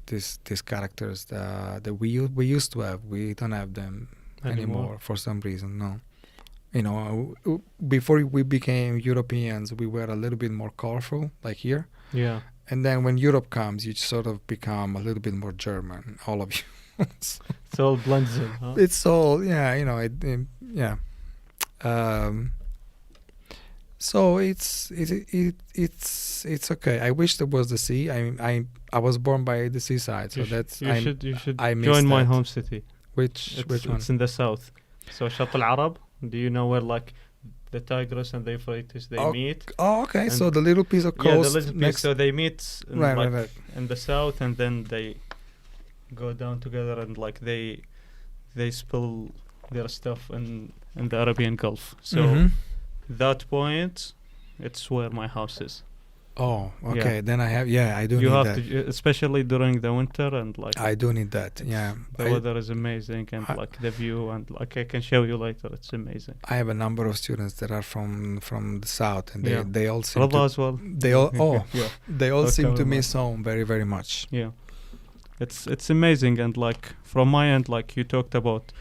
S2: characters that we used to have. We don't have them anymore for some reason. No, before we became Europeans, we were a little bit more colorful, like here.
S1: Yeah.
S2: And then when Europe comes, you sort of become a little bit more German, all of you.
S1: It's all blends in, huh?
S2: It's all, yeah. So it's okay. I wish there was the sea. I was born by the seaside, so
S1: you should
S2: I miss
S1: join my
S2: that.
S1: home city.
S2: Which one?
S1: It's in the south. So Shat al-Arab. Do you know where like the Tigris and the Euphrates meet?
S2: Oh, okay.
S1: And
S2: So the little piece of
S1: Yeah,
S2: coast
S1: the little piece.
S2: next.
S1: So they meet in,
S2: Right.
S1: in the south, and then they go down together, and like they spill their stuff in the Arabian Gulf. So
S2: Mhm.
S1: that point, it's where my house is.
S2: Oh, okay.
S1: Yeah.
S2: Then I do
S1: You
S2: need
S1: have
S2: that.
S1: to, especially during the winter, and like
S2: I do need that. Yeah.
S1: the weather is amazing, and like the view, and like I can show you later. It's amazing.
S2: I have a number of students that are from the south, and
S1: Yeah.
S2: they all seem
S1: Rada
S2: to
S1: as well. Yeah.
S2: they all seem to
S1: Okay,
S2: miss home very, very much.
S1: Yeah, it's amazing, and like from my end, like you talked about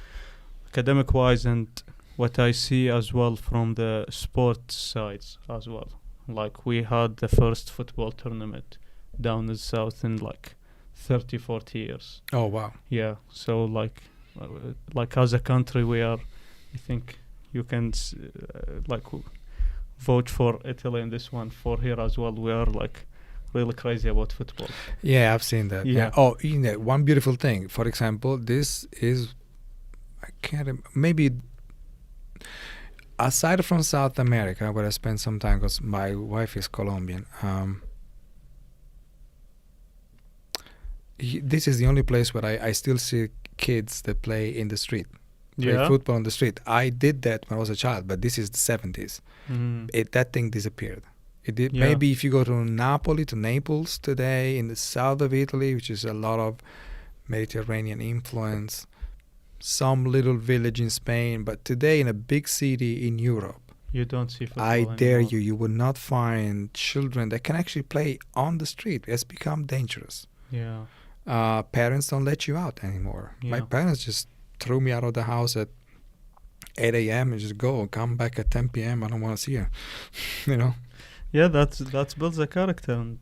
S1: academic wise, and what I see as well from the sports sides as well. Like we had the first football tournament down in the south in like 30-40 years.
S2: Oh wow.
S1: Yeah, so like as a country, we are, I think you can vote for Italy in this one. For here as well, we are like really crazy about football.
S2: Yeah, I've seen that.
S1: Yeah.
S2: Oh, one beautiful thing. For example, this is, maybe aside from South America, where I spent some time because my wife is Colombian. This is the only place where I still see kids that play in the street, play football on the street. I did that when I was a child, but this is the 70s. That thing disappeared. It did.
S1: Yeah.
S2: Maybe if you go to Naples today, in the south of Italy, which is a lot of Mediterranean influence, some little village in Spain, but today in a big city in Europe,
S1: You don't see football
S2: I dare
S1: anymore.
S2: you will not find children that can actually play on the street. It's become dangerous.
S1: Yeah.
S2: Parents don't let you out anymore. My
S1: Yeah.
S2: parents just threw me out of the house at 8 a.m. and just go, come back at 10 p.m. I don't want to see her. You know.
S1: Yeah, that's builds a character, and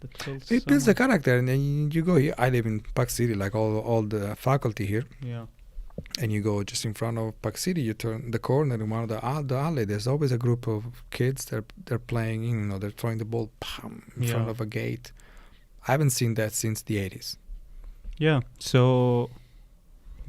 S2: It builds the character, and then you go here. I live in Park City, like all the faculty here.
S1: Yeah.
S2: And you go just in front of Park City. You turn the corner in one of the alley. There's always a group of kids. They're playing. You know, they're throwing the ball in front of a gate. I haven't seen that since the 80s.
S1: Yeah. So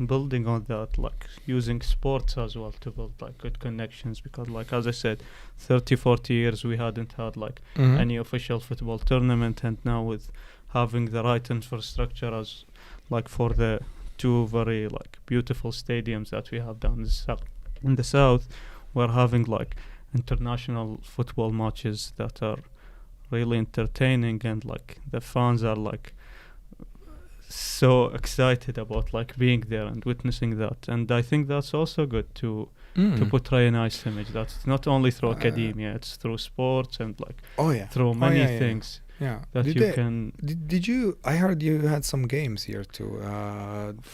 S1: building on that, like using sports as well to build like good connections, because like as I said, 30-40 years we hadn't had like any official football tournament, and now with having the right infrastructure as like for the two very like beautiful stadiums that we have down in the south, we're having like international football matches that are really entertaining, and like the fans are like so excited about like being there and witnessing that. And I think that's also good to portray a nice image. That's not only through academia, it's through sports and like through many things.
S2: Yeah.
S1: That
S2: Did you? I heard you had some games here too.
S1: At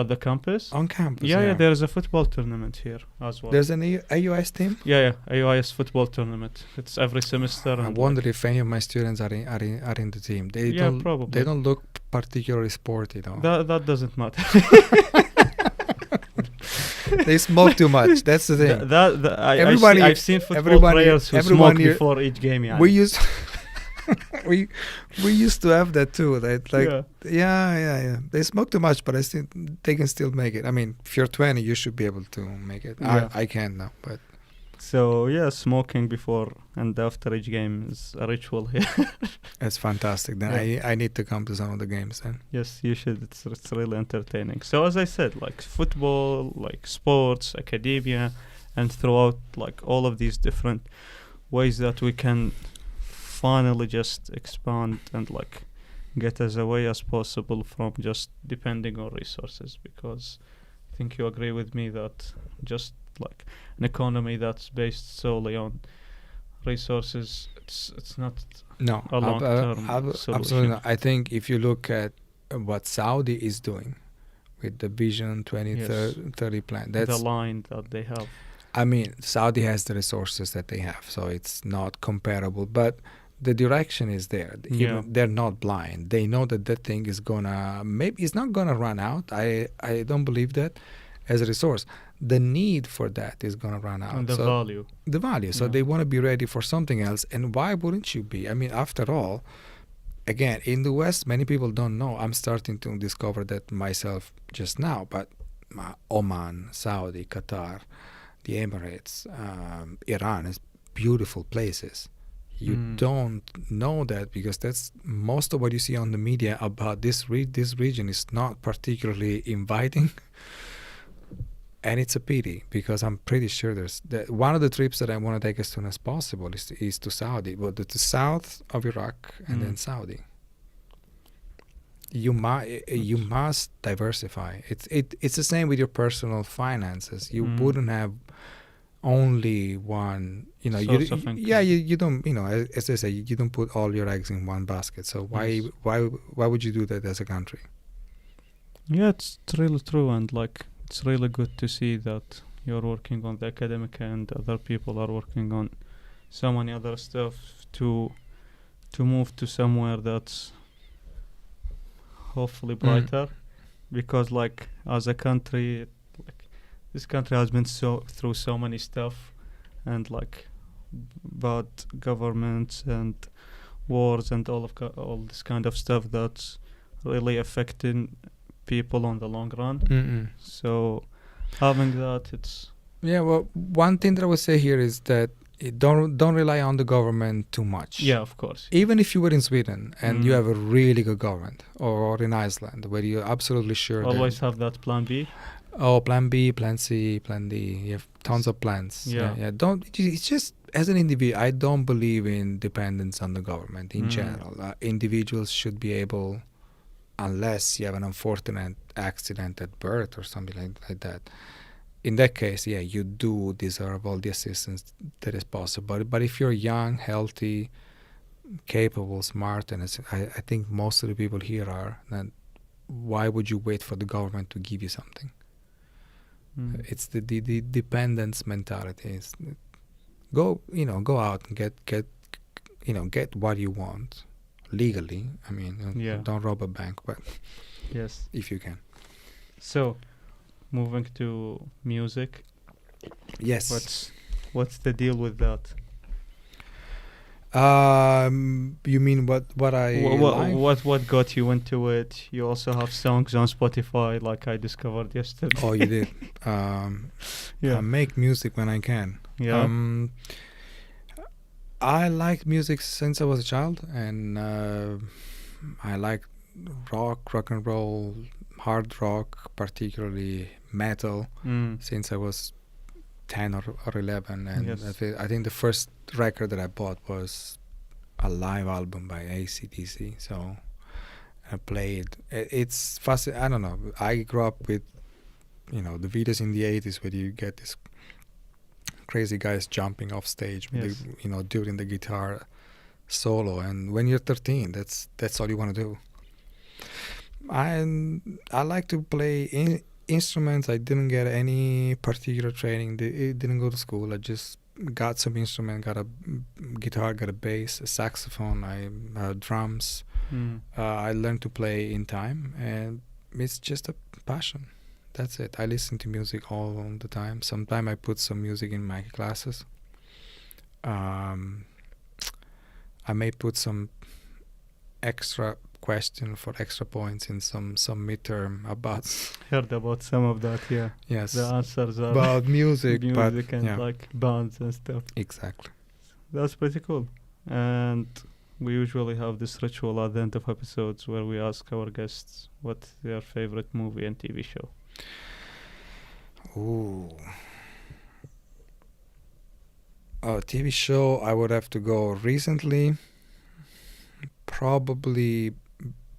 S1: the campus.
S2: On campus.
S1: Yeah. There's a football tournament here as well.
S2: There's an AUIS team.
S1: Yeah. AUIS football tournament. It's every semester.
S2: I wonder if any of my students are in the team.
S1: Probably.
S2: They don't look particularly sporty though.
S1: That doesn't matter.
S2: They smoke too much. That's the thing.
S1: I've seen football players who smoke before each game. Yeah.
S2: We used to have that too. That like they smoke too much, but they can still make it. I mean, if you're 20, you should be able to make it. I can't now, but.
S1: So smoking before and after each game is a ritual here.
S2: That's fantastic. Then I need to come to some of the games then.
S1: Yes, you should. It's really entertaining. So as I said, like football, like sports, academia, and throughout like all of these different ways that we can finally just expand and like get as away as possible from just depending on resources, because I think you agree with me that just like an economy that's based solely on resources, it's not a long-term solution.
S2: Absolutely not. I think if you look at what Saudi is doing with the Vision 2030 plan, that's
S1: the line that they have.
S2: I mean, Saudi has the resources that they have, so it's not comparable, but the direction is there. They're not blind. They know that thing is maybe it's not gonna run out. I don't believe that as a resource. The need for that is gonna run out.
S1: And the value.
S2: So they want to be ready for something else. And why wouldn't you be? I mean, after all, again, in the West, many people don't know. I'm starting to discover that myself just now. But Oman, Saudi, Qatar, the Emirates, Iran is beautiful places. You don't know that because that's most of what you see on the media about this region is not particularly inviting. And it's a pity because I'm pretty sure there's one of the trips that I want to take as soon as possible is to Saudi, but to the south of Iraq and then Saudi. You must diversify. It's the same with your personal finances. You wouldn't have only one, you don't, as they say, you don't put all your eggs in one basket. So why would you do that as a country?
S1: Yeah, it's really true, and like it's really good to see that you're working on the academic and other people are working on so many other stuff to move to somewhere that's hopefully brighter, because like as a country, this country has been through so many stuff, and like bad governments and wars and all this kind of stuff that's really affecting people on the long run. So having that, it's
S2: well, one thing that I would say here is that don't rely on the government too much.
S1: Yeah, of course.
S2: Even if you were in Sweden and you have a really good government, or in Iceland where you're absolutely sure
S1: always have that plan B.
S2: Oh, plan B, plan C, plan D. You have tons of plans. Yeah. It's just, as an individual, I don't believe in dependence on the government in general. Individuals should be able, unless you have an unfortunate accident at birth or something like that. In that case, you do deserve all the assistance that is possible. But if you're young, healthy, capable, smart, and I think most of the people here are, then why would you wait for the government to give you something? It's the dependence mentality. Go out and get what you want legally. I mean, don't rob a bank, but
S1: yes,
S2: if you can.
S1: So, moving to music.
S2: Yes.
S1: What's the deal with that?
S2: You mean what I like?
S1: What got you into it? You also have songs on Spotify, like I discovered yesterday.
S2: Oh, you did. I make music when I can.
S1: Yeah.
S2: I liked music since I was a child, and I like rock and roll, hard rock, particularly metal, since I was 10 or 11. And I think the first record that I bought was a live album by AC/DC. So I played. It's fascinating. I don't know. I grew up with, the videos in the 80s where you get this crazy guys jumping off stage, during the guitar solo. And when you're 13, that's all you want to do. I like to play instruments. I didn't get any particular training. Didn't go to school. I just got some instrument, got a guitar, got a bass, a saxophone, drums. I learned to play in time, and it's just a passion. That's it. I listen to music all the time. Sometimes I put some music in my classes. I may put some extra question for extra points in some midterm about.
S1: Heard about some of that, yeah.
S2: Yes.
S1: The answers are
S2: about music
S1: and like bands and stuff.
S2: Exactly.
S1: That's pretty cool. And we usually have this ritual at the end of episodes where we ask our guests what their favorite movie and TV show.
S2: Ooh. TV show, I would have to go recently. Probably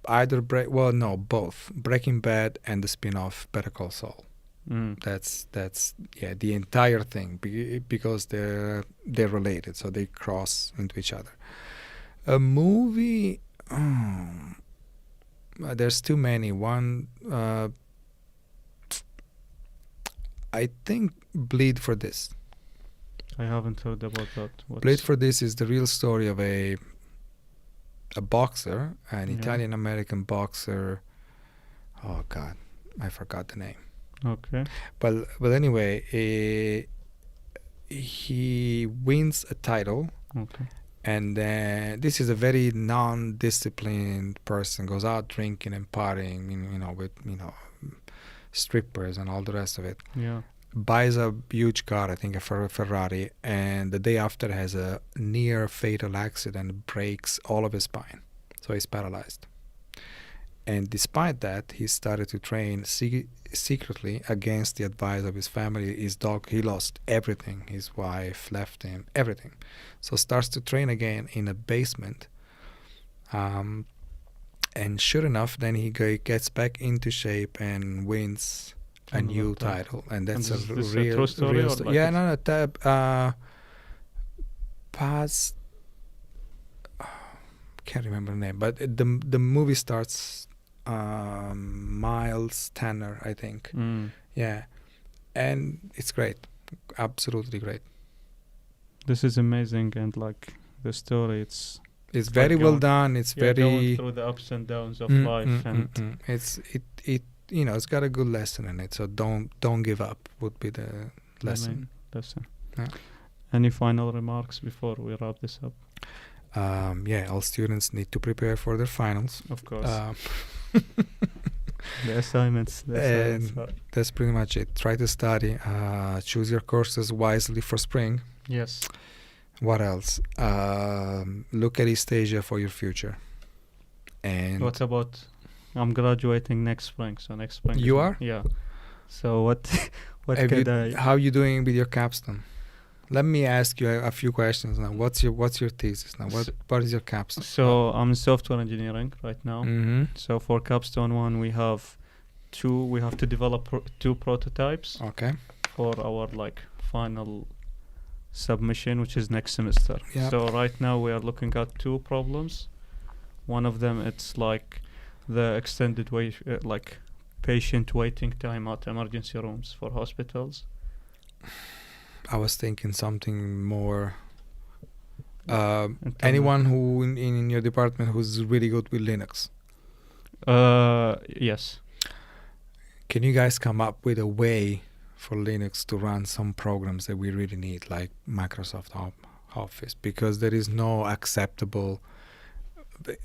S2: either both Breaking Bad and the spin-off Better Call Saul. That's the entire thing, because they're related, so they cross into each other. A movie, there's too many. One, I think Bleed for This.
S1: I haven't heard about that.
S2: Bleed for This is the real story of a boxer, an Italian-American boxer. Oh God, I forgot the name.
S1: Okay.
S2: But anyway, he wins a title.
S1: Okay.
S2: And then this is a very non-disciplined person, goes out drinking and partying, with strippers and all the rest of it.
S1: Yeah.
S2: Buys a huge car, I think a Ferrari, and the day after has a near fatal accident, breaks all of his spine, so he's paralyzed. And despite that, he started to train secretly against the advice of his family, his dog. He lost everything. His wife left him, everything. So starts to train again in a basement. And sure enough, then he gets back into shape and wins a new title. And that's a real story. Past, can't remember the name, but the movie starts Miles Tanner, I think. Yeah, and it's great, absolutely great.
S1: This is amazing, and like the story, it's
S2: very well done. It's very
S1: going through the ups and downs of life, and
S2: it's it's got a good lesson in it. So don't give up would be the lesson. Yeah.
S1: Any final remarks before we wrap this up?
S2: All students need to prepare for their finals.
S1: Of course. The assignments.
S2: That's pretty much it. Try to study. Choose your courses wisely for spring.
S1: Yes.
S2: What else? Look at East Asia for your future. And
S1: what about? I'm graduating next spring. So next spring.
S2: You are?
S1: Yeah. So what
S2: how are you doing with your capstone? Let me ask you a few questions now. What's your thesis now? What is your capstone?
S1: So I'm in software engineering right now.
S2: Mm-hmm.
S1: So for capstone 1, we have to develop 2 prototypes.
S2: Okay.
S1: For our final submission, which is next semester.
S2: Yep.
S1: So right now we are looking at 2 problems. One of them, it's the extended way, patient waiting time at emergency rooms for hospitals?
S2: I was thinking something more.
S1: Internal.
S2: Anyone who in your department who's really good with Linux.
S1: Yes.
S2: Can you guys come up with a way for Linux to run some programs that we really need, like Microsoft Office? Because there is no acceptable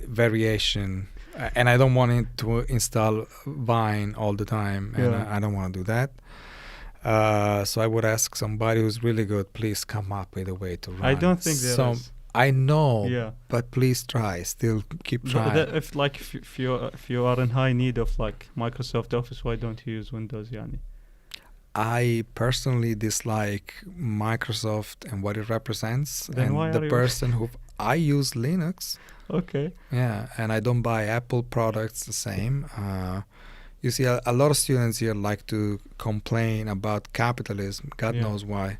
S2: variation, and I don't want it to install Vine all the time, and I don't want to do that. So I would ask somebody who's really good, please come up with a way to run.
S1: I don't think there is.
S2: I know,
S1: Yeah.
S2: but please try. Still keep trying.
S1: If you are in high need of like Microsoft Office, why don't you use Windows, Yani?
S2: I personally dislike Microsoft and what it represents.
S1: Then why
S2: the
S1: are you
S2: person who I use Linux.
S1: Okay.
S2: Yeah, and I don't buy Apple products the same. You see, a lot of students here like to complain about capitalism. God knows why.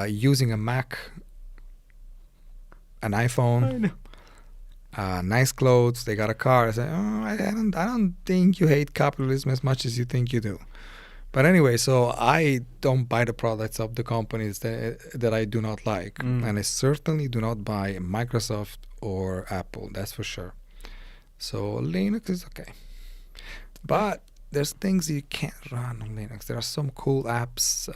S2: Using a Mac, an iPhone, nice clothes, they got a car. I say, I don't think you hate capitalism as much as you think you do. But anyway, so I don't buy the products of the companies that I do not like. And I certainly do not buy Microsoft or Apple, that's for sure. So Linux is okay. But there's things you can't run on Linux. There are some cool apps.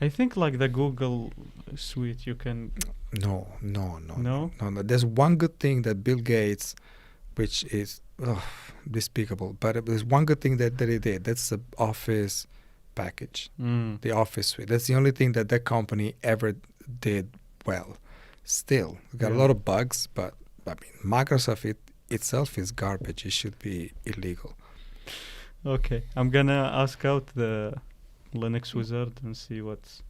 S1: I think like the Google suite you can...
S2: No.
S1: No?
S2: There's one good thing that Bill Gates, which is despicable, but there's one good thing that he did. That's the Office package, the Office suite. That's the only thing that company ever did well. Still, got a lot of bugs, but I mean, Microsoft itself is garbage. It should be illegal.
S1: Okay, I'm gonna ask out the Linux wizard and see what's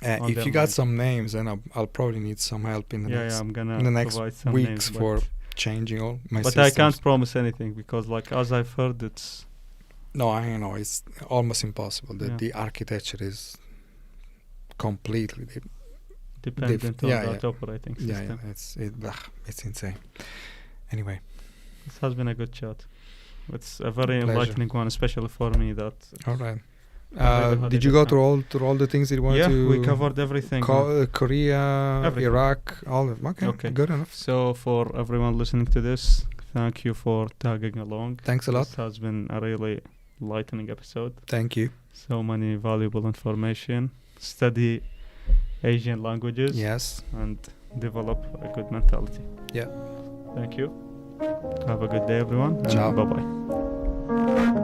S1: on
S2: if
S1: their
S2: you got
S1: mind.
S2: some names, then I'll probably need some help in
S1: I'm gonna
S2: in the next
S1: provide some
S2: weeks
S1: names,
S2: for changing all my
S1: but
S2: systems.
S1: I can't promise anything because like as I've heard it's...
S2: No, I know it's almost impossible. The architecture is completely
S1: dependent on that operating system.
S2: It's insane. Anyway,
S1: this has been a good chat. It's a very
S2: Pleasure.
S1: enlightening one, especially for me. That
S2: all right.
S1: had
S2: Did
S1: a
S2: you
S1: good
S2: go through all the things that you wanted to?
S1: we covered everything.
S2: Korea,
S1: Everything.
S2: Iraq, all of them. Okay, good enough.
S1: So for everyone listening to this, thank you for tagging along.
S2: Thanks a lot.
S1: This has been a really enlightening episode.
S2: Thank you.
S1: So many valuable information. Study Asian languages.
S2: Yes.
S1: And develop a good mentality.
S2: Yeah.
S1: Thank you. Have a good day, everyone.
S2: Ciao.
S1: Bye-bye.